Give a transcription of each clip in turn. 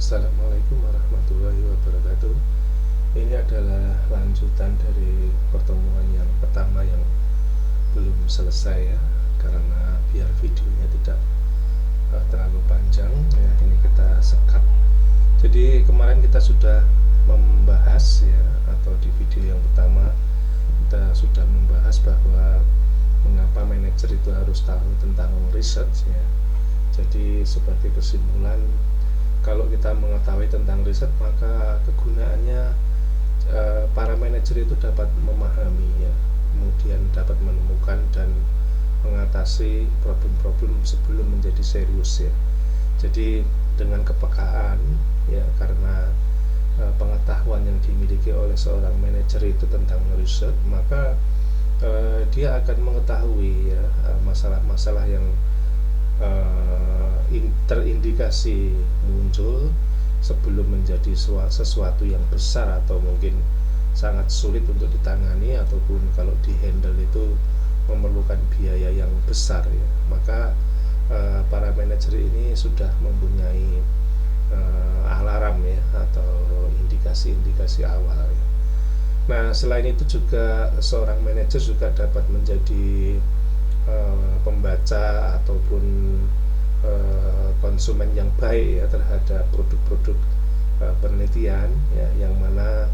Assalamualaikum warahmatullahi wabarakatuh. Ini adalah lanjutan dari pertemuan yang pertama yang belum selesai ya, karena biar videonya tidak terlalu panjang ya, ini kita sekat. Jadi kemarin kita sudah membahas ya, atau di video yang pertama kita sudah membahas bahwa mengapa manajer itu harus tahu tentang research ya. Jadi sebagai kesimpulan, kalau kita mengetahui tentang riset, maka kegunaannya para manajer itu dapat memahami ya, kemudian dapat menemukan dan mengatasi problem-problem sebelum menjadi serius ya. Jadi dengan kepekaan ya, karena pengetahuan yang dimiliki oleh seorang manajer itu tentang riset, maka dia akan mengetahui ya masalah-masalah yang terindikasi muncul sebelum menjadi sesuatu yang besar atau mungkin sangat sulit untuk ditangani, ataupun kalau dihandle itu memerlukan biaya yang besar ya. Maka para manajer ini sudah mempunyai alarm ya, atau indikasi-indikasi awal ya. Nah, selain itu juga seorang manajer juga dapat menjadi pembaca ataupun konsumen yang baik ya terhadap produk-produk penelitian ya, yang mana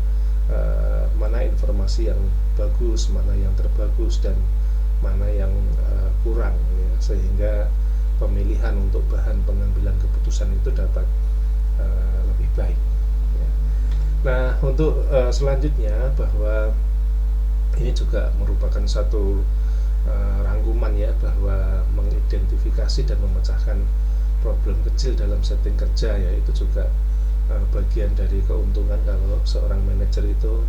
informasi yang bagus, mana yang terbagus, dan mana yang kurang ya, sehingga pemilihan untuk bahan pengambilan keputusan itu dapat lebih baik ya. Nah, untuk selanjutnya, bahwa ini juga merupakan satu rangkuman ya, bahwa mengidentifikasi dan memecahkan problem kecil dalam setting kerja ya, itu juga bagian dari keuntungan kalau seorang manajer itu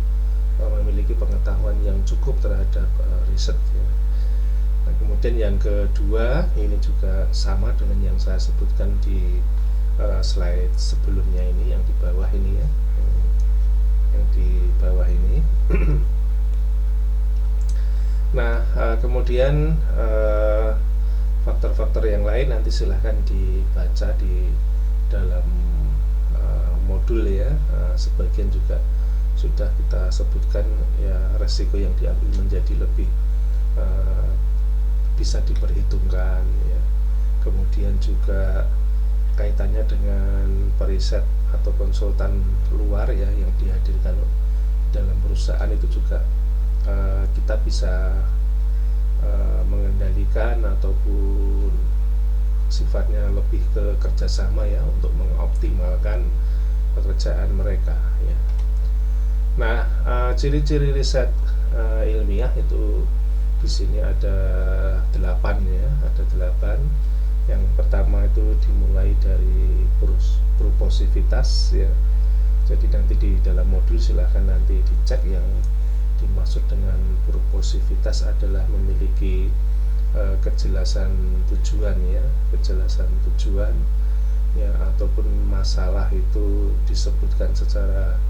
memiliki pengetahuan yang cukup terhadap riset ya. Nah, kemudian yang kedua, ini juga sama dengan yang saya sebutkan di slide sebelumnya ini, yang di bawah ini ya, yang di bawah ini. Nah, kemudian faktor-faktor yang lain nanti silahkan dibaca di dalam modul ya. Sebagian juga sudah kita sebutkan ya, resiko yang diambil menjadi lebih bisa diperhitungkan ya. Kemudian juga kaitannya dengan periset atau konsultan luar ya, yang dihadirkan dalam perusahaan, itu juga kita bisa mengendalikan ataupun sifatnya lebih ke kerjasama ya, untuk mengoptimalkan pekerjaan mereka ya. Nah, ciri-ciri riset ilmiah itu di sini ada 8 ya, ada 8. Yang pertama itu dimulai dari purposivitas ya. Jadi nanti di dalam modul silahkan nanti dicek, yang dimaksud dengan purposivitas adalah memiliki kejelasan tujuan ya, kejelasan tujuan ya, ataupun masalah itu disebutkan secara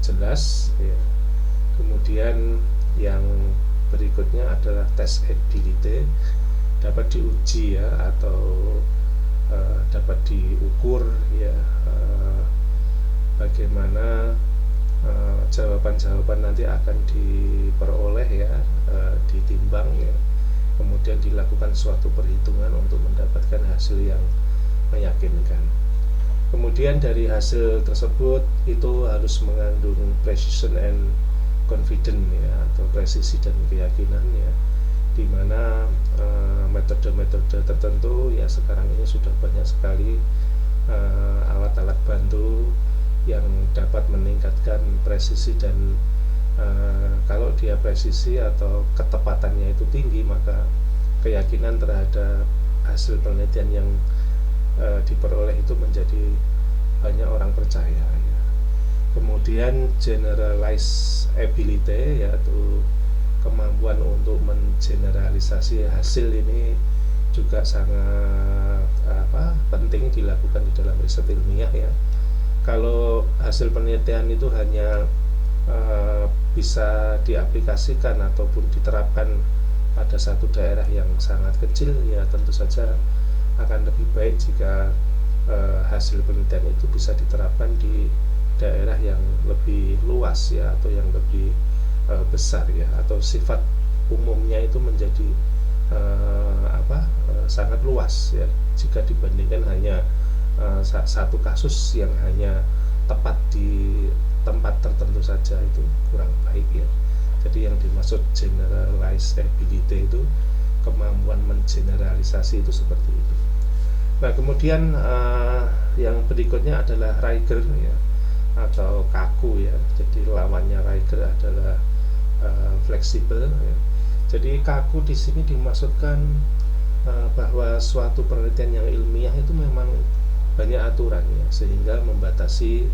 jelas ya. Kemudian yang berikutnya adalah testability, dapat diuji ya, atau dapat diukur ya, bagaimana jawaban-jawaban nanti akan diperoleh ya, ditimbang ya, kemudian dilakukan suatu perhitungan untuk mendapatkan hasil yang meyakinkan. Kemudian dari hasil tersebut itu harus mengandung precision and confidence ya, atau presisi dan keyakinan ya, di mana metode-metode tertentu ya, sekarang ini sudah banyak sekali alat-alat bantu yang dapat meningkatkan presisi, dan kalau dia presisi atau ketepatannya itu tinggi, maka keyakinan terhadap hasil penelitian yang diperoleh itu menjadi banyak orang percaya ya. Kemudian generalized ability, yaitu kemampuan untuk mengeneralisasi hasil, ini juga sangat penting dilakukan di dalam riset ilmiah ya. Kalau hasil penelitian itu hanya bisa diaplikasikan ataupun diterapkan pada satu daerah yang sangat kecil ya, tentu saja akan lebih baik jika hasil penelitian itu bisa diterapkan di daerah yang lebih luas ya, atau yang lebih besar ya, atau sifat umumnya itu menjadi sangat luas ya, jika dibandingkan hanya satu kasus yang hanya tepat di tempat tertentu saja, itu kurang baik ya. Jadi yang dimaksud generalizability itu kemampuan mengeneralisasi itu seperti itu. Nah, kemudian yang berikutnya adalah rigor ya, atau kaku ya. Jadi lawannya rigor adalah fleksibel ya. Jadi kaku di sini dimaksudkan bahwa suatu penelitian yang ilmiah itu memang banyak aturan ya, sehingga membatasi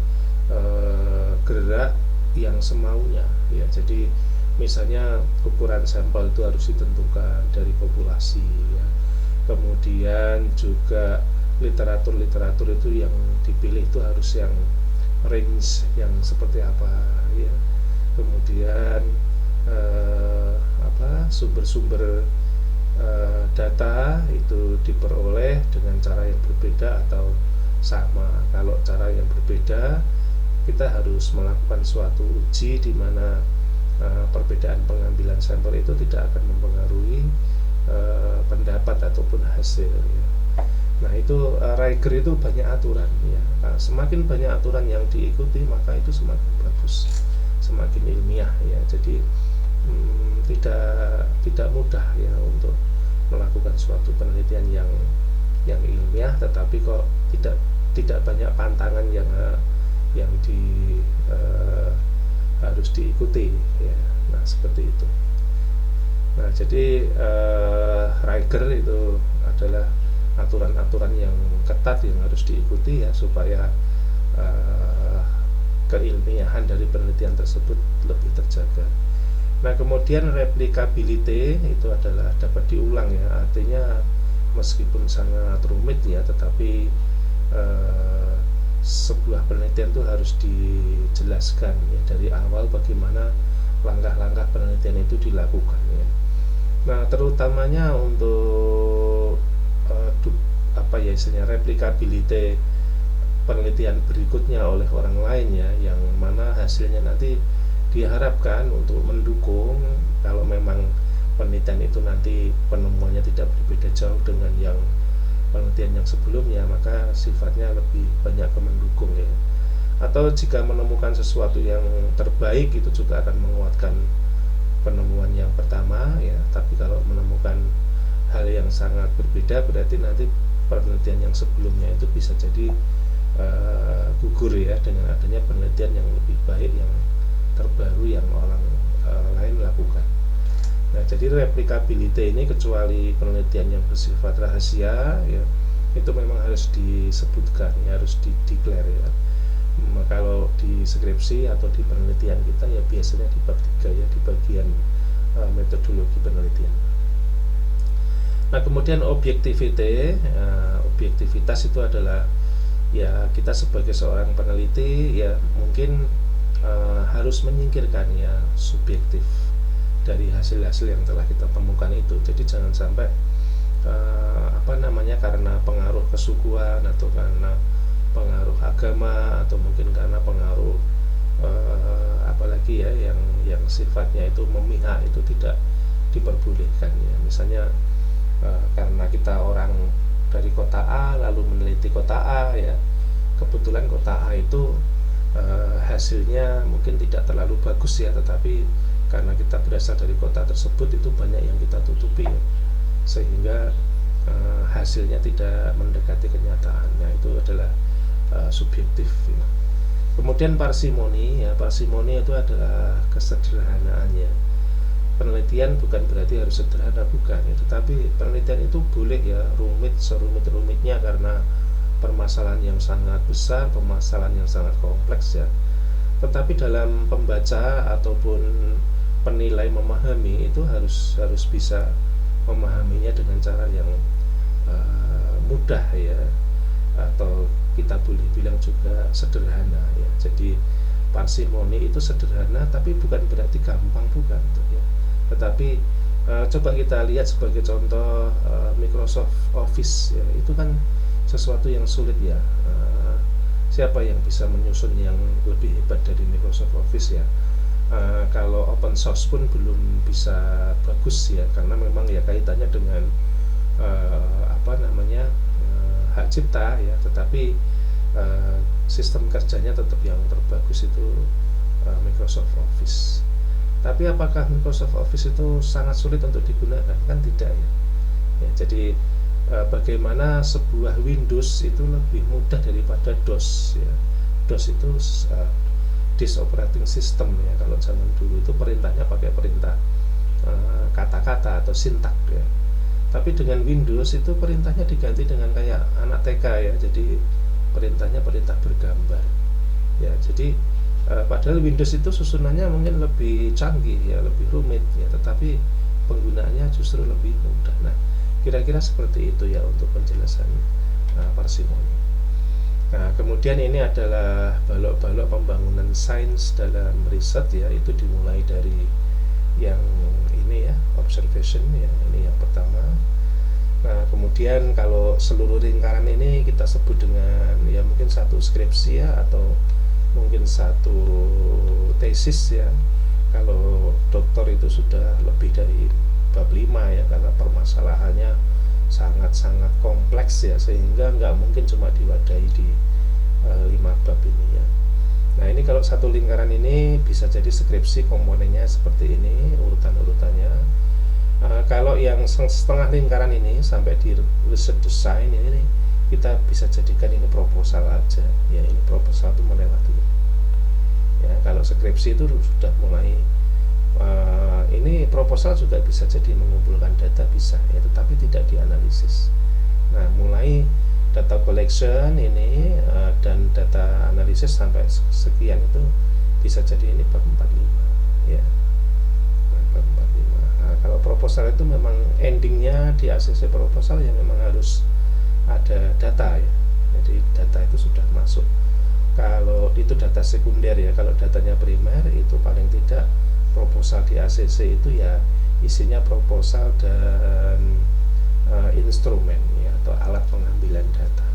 gerak yang semaunya ya. Jadi misalnya ukuran sampel itu harus ditentukan dari populasi ya. Kemudian juga literatur itu yang dipilih itu harus yang range yang seperti apa ya. Kemudian sumber-sumber data itu diperoleh dengan cara yang berbeda atau sama. Kalau cara yang berbeda, kita harus melakukan suatu uji di mana perbedaan pengambilan sampel itu tidak akan mempengaruhi pendapat ataupun hasil ya. Nah, itu rigor itu banyak aturan ya. Nah, semakin banyak aturan yang diikuti, maka itu semakin bagus, semakin ilmiah ya. Jadi tidak mudah ya untuk melakukan suatu penelitian yang ilmiah, tetapi kok tidak banyak pantangan yang harus diikuti ya. Nah, seperti itu. Nah, jadi rigor itu adalah aturan-aturan yang ketat yang harus diikuti ya, supaya keilmiahan dari penelitian tersebut lebih terjaga. Nah, kemudian replicability itu adalah dapat diulang ya, artinya meskipun sangat rumit ya, tetapi sebuah penelitian itu harus dijelaskan ya dari awal bagaimana langkah-langkah penelitian itu dilakukan ya. Nah, terutamanya untuk istilahnya replicability penelitian berikutnya oleh orang lain ya, yang mana hasilnya nanti diharapkan untuk mendukung kalau memang penelitian itu nanti penemuannya tidak berbeda jauh dengan yang penelitian yang sebelumnya, maka sifatnya lebih banyak ke mendukung ya. Atau jika menemukan sesuatu yang terbaik, itu juga akan menguatkan penemuan yang pertama ya. Tapi kalau menemukan hal yang sangat berbeda, berarti nanti penelitian yang sebelumnya itu bisa jadi gugur ya, dengan adanya penelitian yang lebih baik, yang terbaru yang orang lain lakukan. Nah, jadi replicability ini, kecuali penelitian yang bersifat rahasia ya, itu memang harus disebutkan ya, harus dideklar ya. Kalau di skripsi atau di penelitian kita ya biasanya di bab 3 ya, di bagian metodologi penelitian. Nah, kemudian objektivitas itu adalah ya, kita sebagai seorang peneliti ya mungkin harus menyingkirkan ya subjektif dari hasil-hasil yang telah kita temukan itu. Jadi jangan sampai karena pengaruh kesukuan atau karena pengaruh agama atau mungkin karena pengaruh apalagi ya yang sifatnya itu memihak, itu tidak diperbolehkan ya. Misalnya karena kita orang dari kota A lalu meneliti kota A ya, kebetulan kota A itu hasilnya mungkin tidak terlalu bagus ya, tetapi karena kita berasal dari kota tersebut itu banyak yang kita tutupi ya, sehingga hasilnya tidak mendekati kenyataan. Nah, itu adalah subjektif ya. Kemudian parsimoni ya, parsimoni itu adalah kesederhanaannya. Penelitian bukan berarti harus sederhana, bukan ya, tetapi penelitian itu boleh ya rumit serumit-rumitnya karena permasalahan yang sangat besar, permasalahan yang sangat kompleks ya. Tetapi dalam pembaca ataupun penilai memahami itu harus bisa memahaminya dengan cara yang mudah ya, atau kita boleh bilang juga sederhana ya. Jadi parsimoni itu sederhana, tapi bukan berarti gampang, bukan ya. Tetapi coba kita lihat sebagai contoh Microsoft Office ya, itu kan sesuatu yang sulit ya. Siapa yang bisa menyusun yang lebih hebat dari Microsoft Office ya? Kalau open source pun belum bisa bagus ya, karena memang ya kaitannya dengan hak cipta ya. Tetapi sistem kerjanya tetap yang terbagus itu Microsoft Office. Tapi apakah Microsoft Office itu sangat sulit untuk digunakan? Kan tidak ya. Jadi bagaimana sebuah Windows itu lebih mudah daripada DOS ya. DOS itu disk operating system ya. Kalau zaman dulu itu perintahnya pakai perintah kata-kata atau sintak ya. Tapi dengan Windows itu perintahnya diganti dengan kayak anak TK ya. Jadi perintahnya perintah bergambar ya. Jadi padahal Windows itu susunannya mungkin lebih canggih ya, lebih rumit ya, tetapi penggunaannya justru lebih mudah. Nah, kira-kira seperti itu ya untuk penjelasan parsimoni. Nah, kemudian ini adalah balok-balok pembangunan sains dalam riset ya. Itu dimulai dari yang ini ya, observation ya, ini yang pertama. Nah, kemudian kalau seluruh lingkaran ini kita sebut dengan ya mungkin satu skripsi ya, atau mungkin satu tesis ya. Kalau doktor itu sudah lebih dari bab 5 ya, karena permasalahannya sangat-sangat kompleks ya, sehingga nggak mungkin cuma diwadahi di 5 bab ini ya. Nah, ini kalau satu lingkaran ini bisa jadi skripsi komponennya seperti ini urutan-urutannya. Kalau yang setengah lingkaran ini sampai di research design ini kita bisa jadikan ini proposal aja ya. Ini proposal itu melewati ya. Kalau skripsi itu sudah mulai ini proposal juga bisa jadi mengumpulkan data bisa ya, tetapi tidak dianalisis. Nah, mulai data collection ini dan data analisis sampai sekian itu bisa jadi ini bab 45 ya. Bab 45. Nah, kalau proposal itu memang endingnya di ACC proposal ya memang harus ada data ya. Jadi data itu sudah masuk. Kalau itu data sekunder ya, kalau datanya primer itu paling tidak proposal di ACC itu ya isinya proposal dan instrumen ya, atau alat pengambilan data.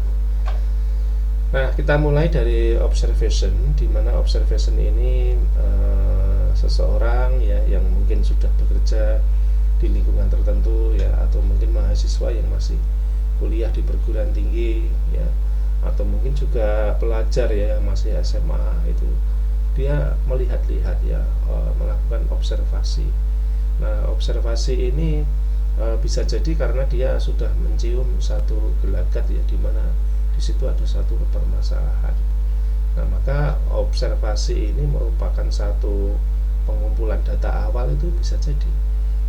Nah, kita mulai dari observation, di mana observation ini seseorang ya yang mungkin sudah bekerja di lingkungan tertentu ya, atau mungkin mahasiswa yang masih kuliah di perguruan tinggi ya, atau mungkin juga pelajar ya yang masih SMA, itu dia melihat-lihat ya, melakukan observasi. Nah, observasi ini bisa jadi karena dia sudah mencium satu gelagat ya, di mana di situ ada satu permasalahan. Nah, maka observasi ini merupakan satu pengumpulan data awal, itu bisa jadi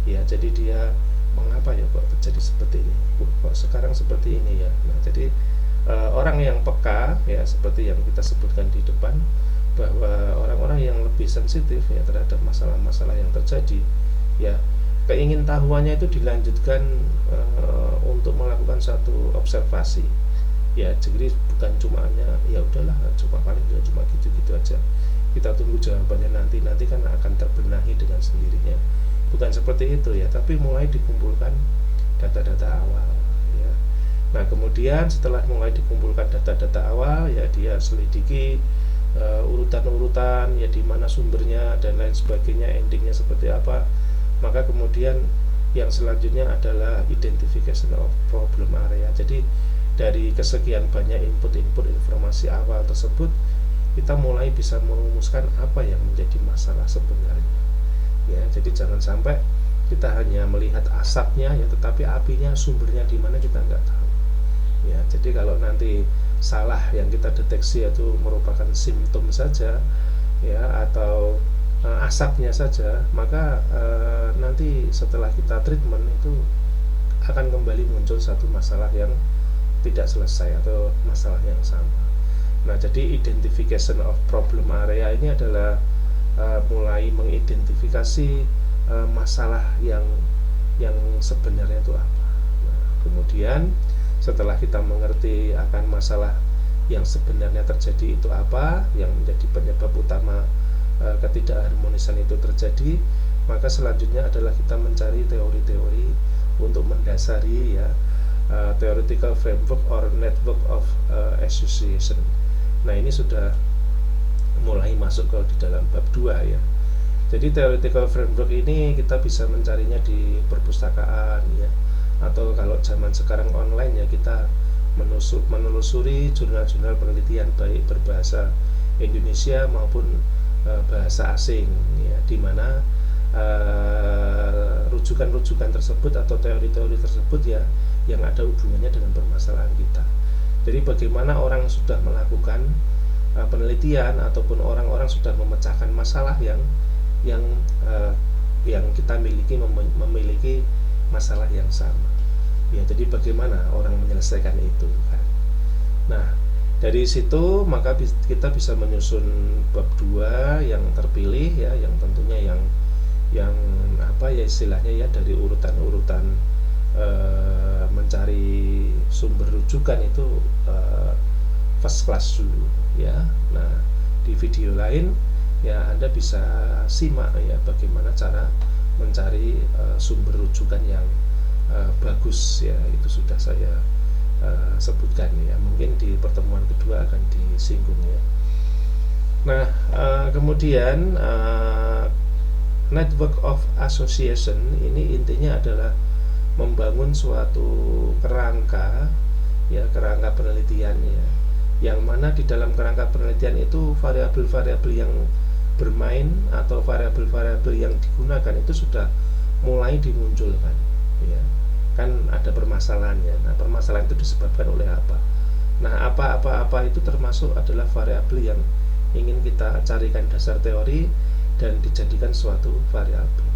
ya. Jadi dia mengapa ya kok terjadi seperti ini, kok sekarang seperti ini ya. Nah, jadi orang yang peka ya, seperti yang kita sebutkan di depan, bahwa orang-orang yang lebih sensitif ya terhadap masalah-masalah yang terjadi ya, keingintahuannya itu dilanjutkan untuk melakukan satu observasi ya. Jadi bukan cuma hanya ya udahlah, cuma paling cuma gitu-gitu aja, kita tunggu jawabannya nanti kan akan terbenahi dengan sendirinya. Bukan seperti itu ya, tapi mulai dikumpulkan data-data awal ya. Nah, kemudian setelah mulai dikumpulkan data-data awal ya, dia selidiki urutan-urutan ya, di mana sumbernya dan lain sebagainya, endingnya seperti apa. Maka kemudian yang selanjutnya adalah identification of problem area. Jadi dari kesekian banyak input informasi awal tersebut, kita mulai bisa merumuskan apa yang menjadi masalah sebenarnya ya. Jadi jangan sampai kita hanya melihat asapnya ya, tetapi apinya, sumbernya di mana kita nggak tahu ya. Jadi kalau nanti salah yang kita deteksi itu merupakan simptom saja ya, atau asapnya saja, maka nanti setelah kita treatment itu akan kembali muncul satu masalah yang tidak selesai atau masalah yang sama. Nah, jadi identification of problem area ini adalah mulai mengidentifikasi masalah yang sebenarnya itu apa. Nah, kemudian setelah kita mengerti akan masalah yang sebenarnya terjadi itu apa, yang menjadi penyebab utama ketidakharmonisan itu terjadi, maka selanjutnya adalah kita mencari teori-teori untuk mendasari ya theoretical framework or network of association. Nah, ini sudah mulai masuk ke di dalam bab 2 ya. Jadi theoretical framework ini kita bisa mencarinya di perpustakaan ya, atau kalau zaman sekarang online ya kita menelusuri jurnal-jurnal penelitian baik berbahasa Indonesia maupun bahasa asing ya, di mana rujukan-rujukan tersebut atau teori-teori tersebut ya yang ada hubungannya dengan permasalahan kita. Jadi bagaimana orang sudah melakukan penelitian ataupun orang-orang sudah memecahkan masalah yang kita memiliki masalah yang sama. Ya, jadi bagaimana orang menyelesaikan itu kan. Nah, dari situ maka kita bisa menyusun bab 2 yang terpilih ya, yang tentunya yang apa ya istilahnya ya, dari urutan-urutan mencari sumber rujukan itu first class dulu ya. Nah, di video lain ya Anda bisa simak ya bagaimana cara mencari sumber rujukan yang bagus ya, itu sudah saya sebutkan ya, mungkin di pertemuan kedua akan disinggung ya. Nah, kemudian network of association ini intinya adalah membangun suatu kerangka ya, kerangka penelitian ya, yang mana di dalam kerangka penelitian itu variabel-variabel yang bermain atau variabel-variabel yang digunakan itu sudah mulai dimunculkan ya. Kan ada permasalahannya. Nah, permasalahan itu disebabkan oleh apa? Nah, apa itu termasuk adalah variabel yang ingin kita carikan dasar teori dan dijadikan suatu variabel.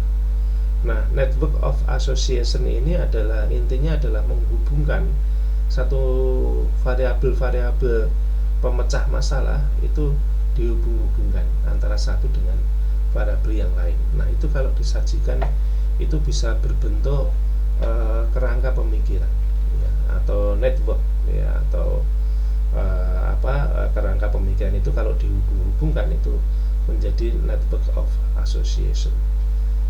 Nah, network of association ini adalah intinya adalah menghubungkan satu variabel-variabel pemecah masalah itu dihubung-hubungkan antara satu dengan variabel yang lain. Nah, itu kalau disajikan itu bisa berbentuk kerangka pemikiran ya, atau network ya, atau kerangka pemikiran itu kalau dihubung-hubungkan itu menjadi network of association.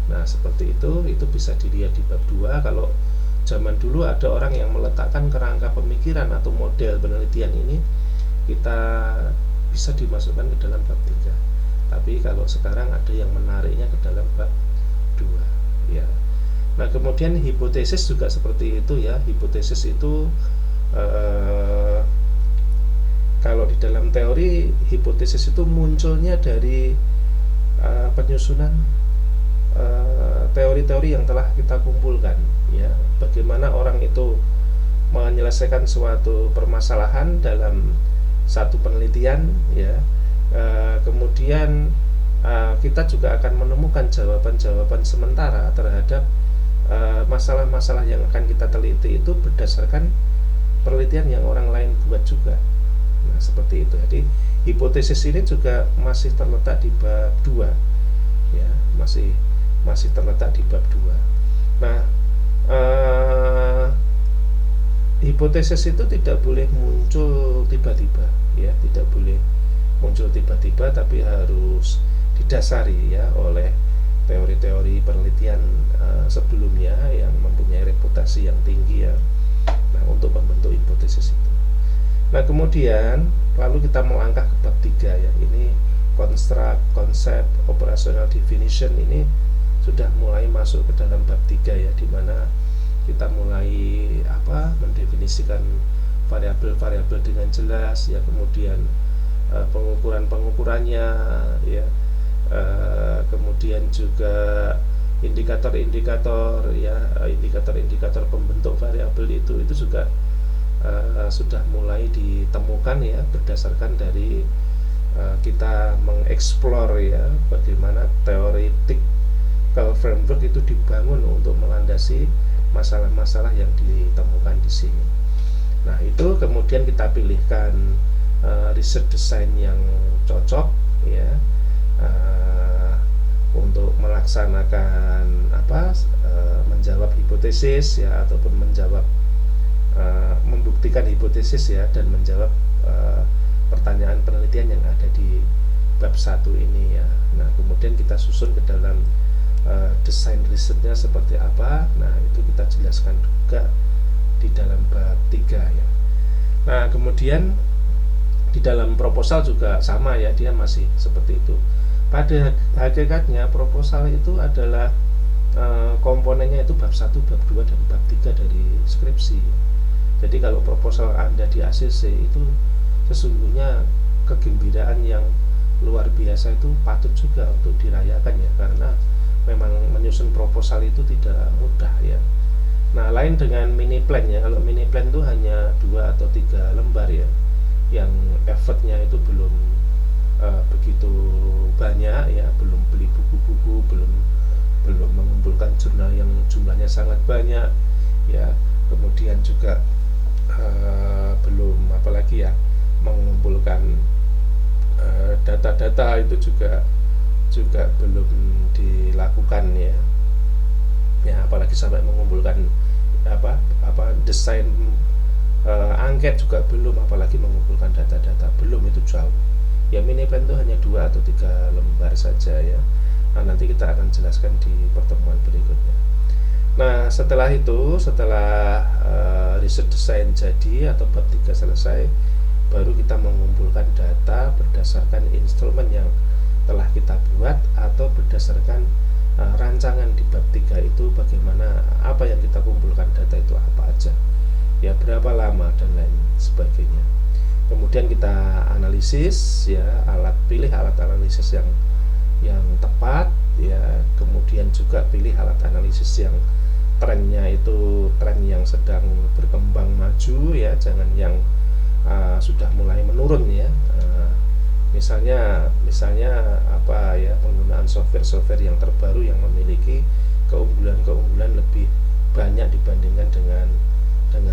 Nah, seperti itu bisa dilihat di bab 2. Kalau zaman dulu ada orang yang meletakkan kerangka pemikiran atau model penelitian ini, kita bisa dimasukkan ke dalam bab 3. Tapi kalau sekarang ada yang menariknya ke dalam bab 2 ya. Nah, kemudian hipotesis juga seperti itu ya. Hipotesis itu kalau di dalam teori, hipotesis itu munculnya dari penyusunan teori-teori yang telah kita kumpulkan ya. Bagaimana orang itu menyelesaikan suatu permasalahan dalam satu penelitian ya. Kemudian kita juga akan menemukan jawaban-jawaban sementara terhadap masalah-masalah yang akan kita teliti itu berdasarkan penelitian yang orang lain buat juga. Nah, seperti itu. Jadi hipotesis ini juga masih terletak di bab 2 ya, masih terletak di bab 2. Nah, hipotesis itu tidak boleh muncul tiba-tiba ya, tidak boleh muncul tiba-tiba, tapi harus didasari ya oleh teori-teori penelitian sebelumnya yang mempunyai reputasi yang tinggi ya. Nah, untuk membentuk hipotesis itu. Nah, kemudian lalu kita melangkah ke bab 3 ya. Ini construct, concept, operational definition ini sudah mulai masuk ke dalam bab 3 ya, di mana kita mulai mendefinisikan variabel-variabel dengan jelas ya, kemudian pengukuran-pengukurannya ya, kemudian juga indikator-indikator ya, indikator-indikator pembentuk variabel itu juga sudah mulai ditemukan ya, berdasarkan dari kita mengeksplor ya bagaimana theoretical framework itu dibangun untuk melandasi masalah-masalah yang ditemukan di sini. Nah, itu kemudian kita pilihkan research design yang cocok ya, untuk melaksanakan menjawab hipotesis ya, ataupun membuktikan hipotesis ya, dan menjawab pertanyaan penelitian yang ada di bab 1 ini ya. Nah, kemudian kita susun ke dalam desain risetnya seperti apa. Nah, itu kita jelaskan juga di dalam bab 3 ya. Nah, kemudian di dalam proposal juga sama ya, dia masih seperti itu. Pada hakikatnya proposal itu adalah komponennya itu bab 1, bab 2, dan bab 3 dari skripsi. Jadi kalau proposal Anda di ACC itu sesungguhnya kegembiraan yang luar biasa, itu patut juga untuk dirayakan ya, karena memang menyusun proposal itu tidak mudah ya. Nah, lain dengan mini plan ya. Kalau mini plan itu hanya 2 atau 3 lembar ya, yang effortnya itu belum begitu banyak ya, belum beli buku-buku, belum mengumpulkan jurnal yang jumlahnya sangat banyak ya, kemudian juga belum apalagi ya, mengumpulkan data-data itu juga belum dilakukan ya. Ya, apalagi sampai mengumpulkan desain angket juga belum, apalagi mengumpulkan data-data belum, itu jauh. Ya, mini plan itu hanya 2 atau 3 lembar saja ya. Nah, nanti kita akan jelaskan di pertemuan berikutnya. Nah, setelah riset desain jadi atau bab 3 selesai, baru kita mengumpulkan data berdasarkan instrumen yang telah kita buat atau berdasarkan rancangan di bab 3 itu, bagaimana, apa yang kita kumpulkan, data itu apa aja ya, berapa lama, dan lain sebagainya. Kemudian kita analisis ya, pilih alat analisis yang tepat ya, kemudian juga pilih alat analisis yang trennya itu tren yang sedang berkembang maju ya, jangan yang sudah mulai menurun ya. Misalnya apa ya, penggunaan software yang terbaru yang memiliki keunggulan lebih banyak dibandingkan dengan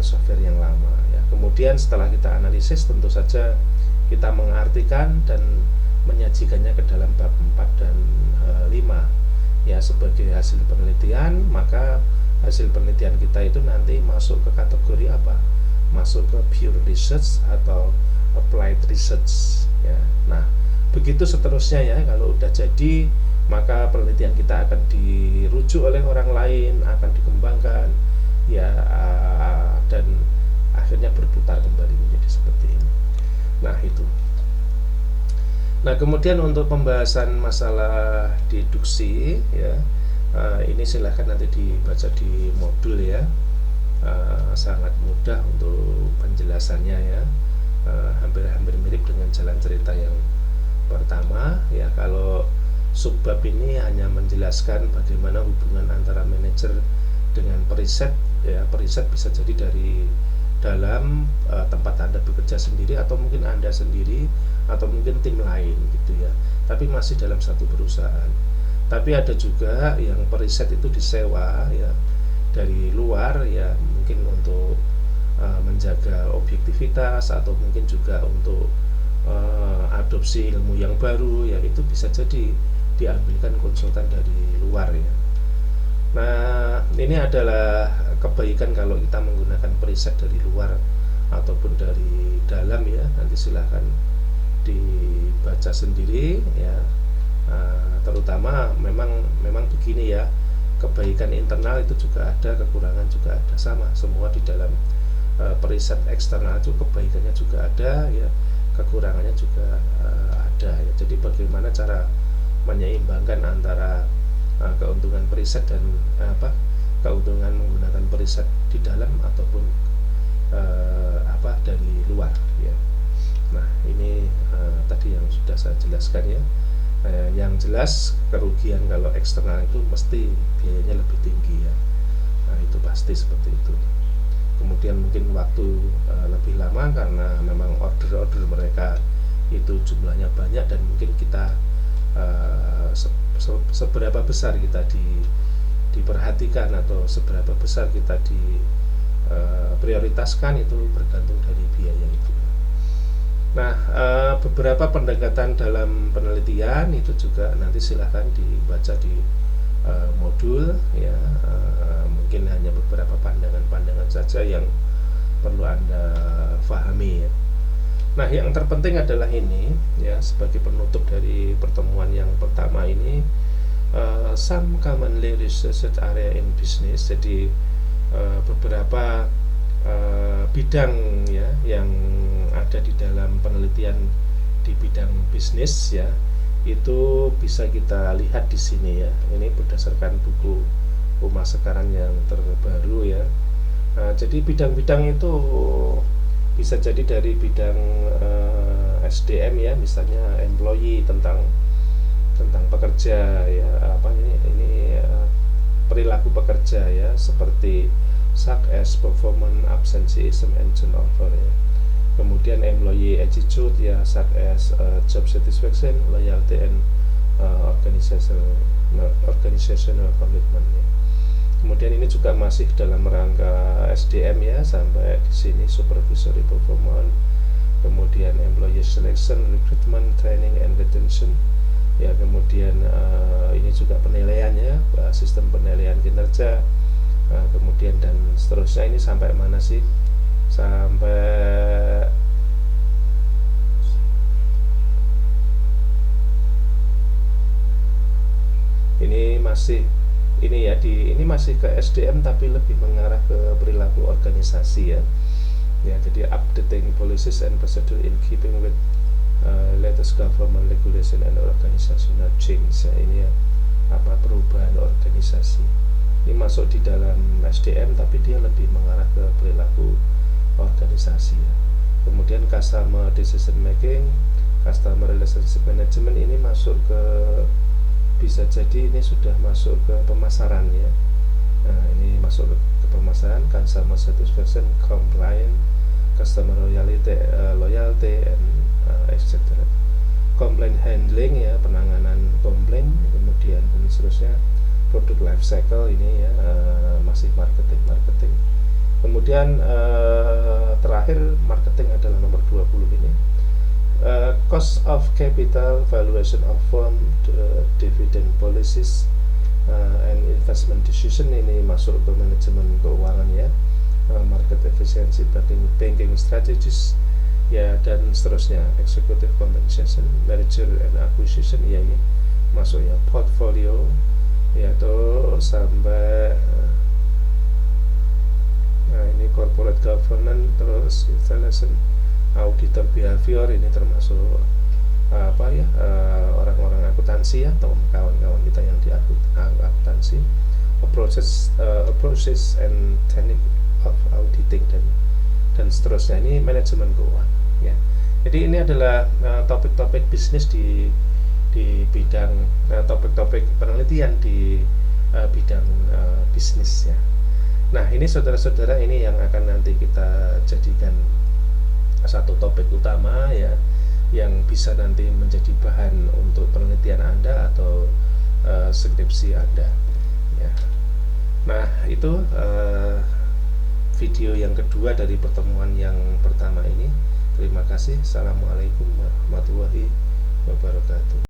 software yang lama ya. Kemudian setelah kita analisis, tentu saja kita mengartikan dan menyajikannya ke dalam bab 4 dan 5 ya, sebagai hasil penelitian. Maka hasil penelitian kita itu nanti masuk ke kategori apa? Masuk ke pure research atau applied research ya. Nah, begitu seterusnya ya. Kalau udah jadi, maka penelitian kita akan dirujuk oleh orang lain, akan dikembangkan ya, dan akhirnya berputar kembali menjadi seperti ini. Nah, itu. Nah, kemudian untuk pembahasan masalah deduksi ya, ini silahkan nanti dibaca di modul ya. Sangat mudah untuk penjelasannya ya, hampir mirip dengan jalan cerita yang pertama ya. Kalau subbab ini hanya menjelaskan bagaimana hubungan antara manajer dengan periset ya. Periset bisa jadi dari dalam tempat Anda bekerja sendiri, atau mungkin Anda sendiri, atau mungkin tim lain gitu ya, tapi masih dalam satu perusahaan. Tapi ada juga yang periset itu disewa ya, dari luar ya, mungkin untuk menjaga objektivitas, atau mungkin juga untuk adopsi ilmu yang baru ya, itu bisa jadi diambilkan konsultan dari luar ya. Nah, ini adalah kebaikan kalau kita menggunakan periset dari luar ataupun dari dalam ya. Nanti silahkan dibaca sendiri ya. Terutama memang begini ya, kebaikan internal itu juga ada, kekurangan juga ada, sama semua di dalam periset eksternal itu kebaikannya juga ada ya, kekurangannya juga ada ya. Jadi bagaimana cara menyeimbangkan antara keuntungan periset dan keuntungan menggunakan periset di dalam ataupun dari luar ya. Nah, ini tadi yang sudah saya jelaskan ya. Yang jelas kerugian kalau eksternal itu mesti biayanya lebih tinggi ya. Nah, itu pasti seperti itu. Kemudian mungkin waktu lebih lama karena memang order mereka itu jumlahnya banyak, dan mungkin kita seberapa besar kita diperhatikan atau seberapa besar kita prioritaskan itu bergantung dari biaya itu. Nah, beberapa pendekatan dalam penelitian itu juga nanti silahkan dibaca di modul ya. Mungkin hanya beberapa pandangan-pandangan saja yang perlu Anda pahami ya. Nah, yang terpenting adalah ini ya, sebagai penutup dari pertemuan yang pertama ini, some commonly researched area in business. Jadi beberapa bidang ya yang ada di dalam penelitian di bidang bisnis ya, itu bisa kita lihat di sini ya. Ini berdasarkan buku Uma Sekarang yang terbaru ya. Jadi bidang-bidang itu bisa jadi dari bidang SDM ya, misalnya employee, tentang pekerja ya, apa ini perilaku pekerja ya, seperti such as performance, absenteeism and turnover ya. Kemudian employee attitude ya, such as job satisfaction, loyalty and organizational commitment ya. Kemudian ini juga masih dalam rangka SDM ya, sampai di sini supervisory performance, kemudian employee selection, recruitment, training and retention ya. Kemudian ini juga penilaian ya, sistem penilaian kinerja, kemudian dan seterusnya. Ini sampai mana sih? Sampai ini masih ini ya, ini masih ke SDM tapi lebih mengarah ke perilaku organisasi ya. Ya, jadi updating policies and procedure in keeping with latest government regulation and organizational change ya. Ini ya, perubahan organisasi. Ini masuk di dalam SDM tapi dia lebih mengarah ke perilaku organisasi ya. Kemudian customer decision making, customer relationship management, ini masuk ke, bisa jadi ini sudah masuk ke pemasaran ya. Nah, ini masuk ke pemasaran, customer satisfaction, compliance, customer loyalty, and etc. Complaint handling ya, penanganan komplain, kemudian dan seterusnya. Product life cycle ini ya, masih marketing. Kemudian terakhir marketing adalah nomor 20 ini. Cost of capital, valuation of firm, dividend policies, and investment decision, ini masuk ke manajemen keuangan ya, market efficiency, banking strategies ya, dan seterusnya. Executive compensation, merger and acquisition ya, ini masuk ya, portfolio ya, tuh sampai ini corporate governance, terus installation, auditor behavior, ini termasuk orang-orang akuntansi ya, atau kawan-kawan kita yang di akuntansi. Approaches and technique of auditing dan seterusnya. Ini manajemen keuangan ya. Jadi ini adalah topik-topik bisnis di bidang topik-topik penelitian di bidang bisnis ya. Nah, ini saudara-saudara, ini yang akan nanti kita jadikan satu topik utama ya, yang bisa nanti menjadi bahan untuk penelitian Anda atau skripsi Anda ya. Nah, itu video yang kedua dari pertemuan yang pertama ini. Terima kasih. Assalamualaikum warahmatullahi wabarakatuh.